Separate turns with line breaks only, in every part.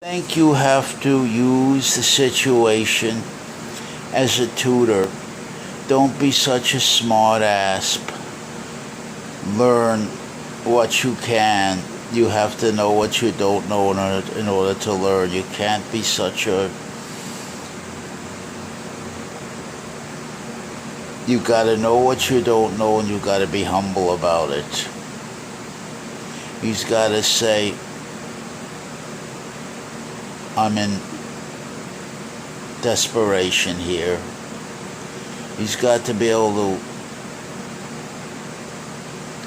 I think you have to use the situation as a tutor. Don't be such a smart ass. Learn what you can. You have to know what you don't know in order to learn. You can't be such a... You gotta know what you don't know, and you gotta be humble about it. He's gotta say, I'm in desperation here. He's got to be able to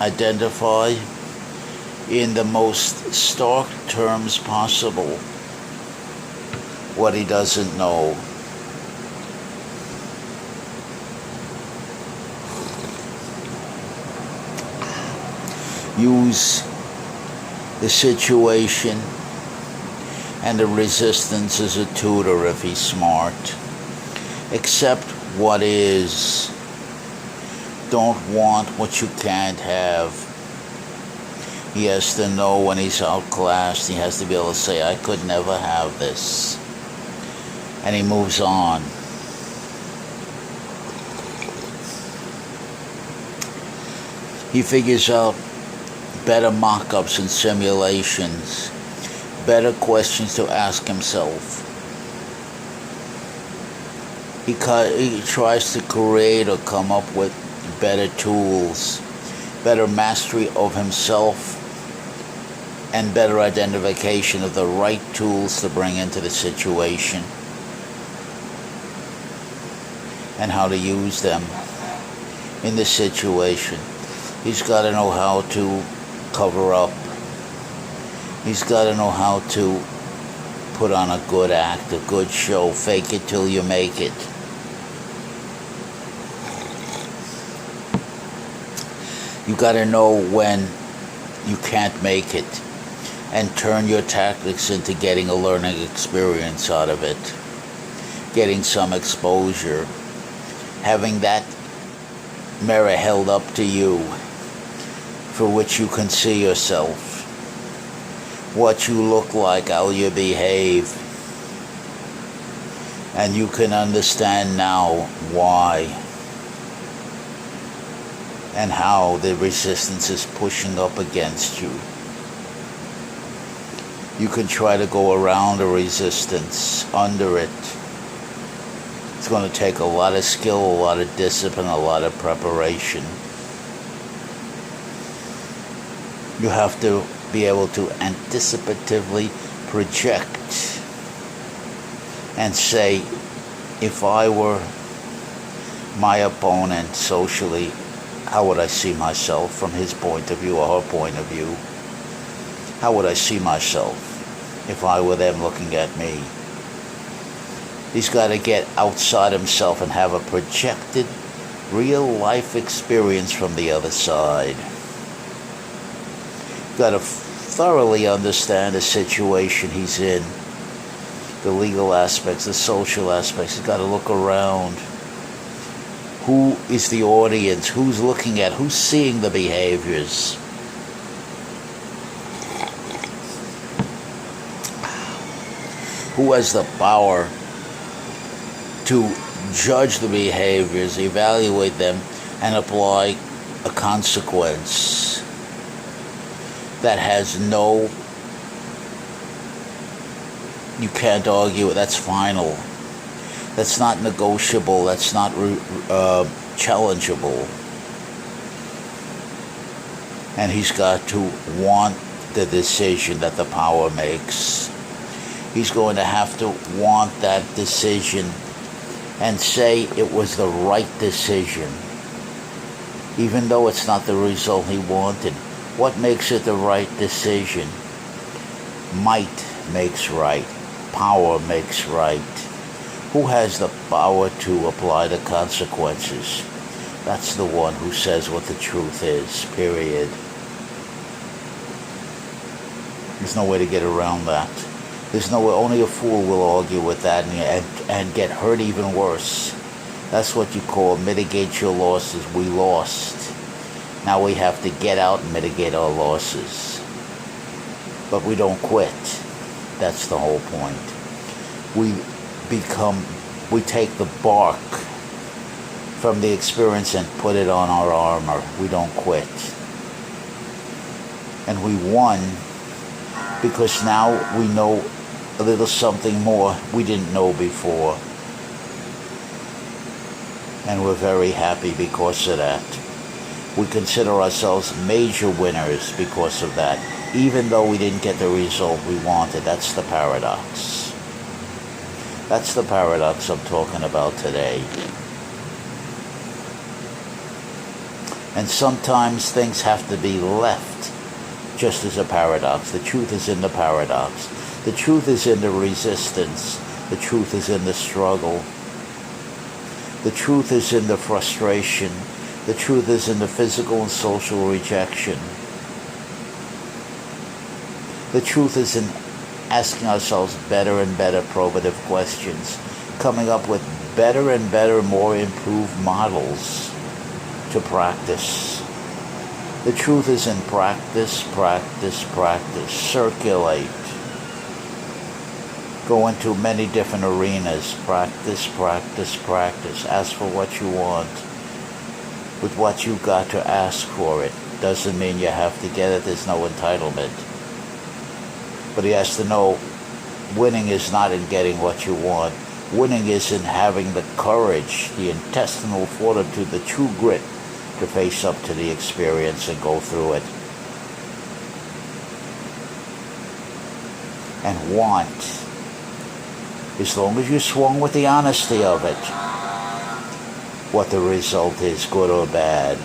identify in the most stark terms possible what he doesn't know. Use the situation and the resistance as a tutor if he's smart. Accept what is. Don't want what you can't have. He has to know when he's outclassed. He has to be able to say, I could never have this. And he moves on. He figures out better mock-ups and simulations, better questions to ask himself. He tries to create or come up with better tools, better mastery of himself, and better identification of the right tools to bring into the situation and how to use them in the situation. He's got to know how to cover up. He's got to know how to put on a good act, a good show, fake it till you make it. You got to know when you can't make it and turn your tactics into getting a learning experience out of it, getting some exposure, having that mirror held up to you for which you can see yourself, what you look like, how you behave, and you can understand now why and how the resistance is pushing up against you. You can try to go around the resistance, under it. It's going to take a lot of skill, a lot of discipline, a lot of preparation. You have to be able to anticipatively project and say, if I were my opponent socially, how would I see myself from his point of view or her point of view? How would I see myself if I were them looking at me? He's got to get outside himself and have a projected real life experience from the other side. Got to thoroughly understand the situation he's in, the legal aspects, the social aspects. He's got to look around. Who is the audience? Who's looking at? Who's seeing the behaviors? Who has the power to judge the behaviors, evaluate them, and apply a consequence that has no, you can't argue it, that's final. That's not negotiable, that's not challengeable. And he's got to want the decision that the power makes. He's going to have to want that decision and say it was the right decision, even though it's not the result he wanted. What makes it the right decision? Might makes right. Power makes right. Who has the power to apply the consequences? That's the one who says what the truth is, period. There's no way to get around that. There's no way, only a fool will argue with that and get hurt even worse. That's what you call mitigate your losses. We lost. Now we have to get out and mitigate our losses. But we don't quit. That's the whole point. We take the bark from the experience and put it on our armor. We don't quit. And we won because now we know a little something more we didn't know before. And we're very happy because of that. We consider ourselves major winners because of that, even though we didn't get the result we wanted. That's the paradox. That's the paradox I'm talking about today. And sometimes things have to be left just as a paradox. The truth is in the paradox. The truth is in the resistance. The truth is in the struggle. The truth is in the frustration. The truth is in the physical and social rejection. The truth is in asking ourselves better and better probative questions, coming up with better and better, more improved models to practice. The truth is in practice, practice, practice. Circulate. Go into many different arenas. Practice, practice, practice. Ask for what you want. With what you got to ask for it. Doesn't mean you have to get it. There's no entitlement. But he has to know winning is not in getting what you want. Winning is in having the courage, the intestinal fortitude, the true grit to face up to the experience and go through it. And want, as long as you swung with the honesty of it, what the result is, good or bad.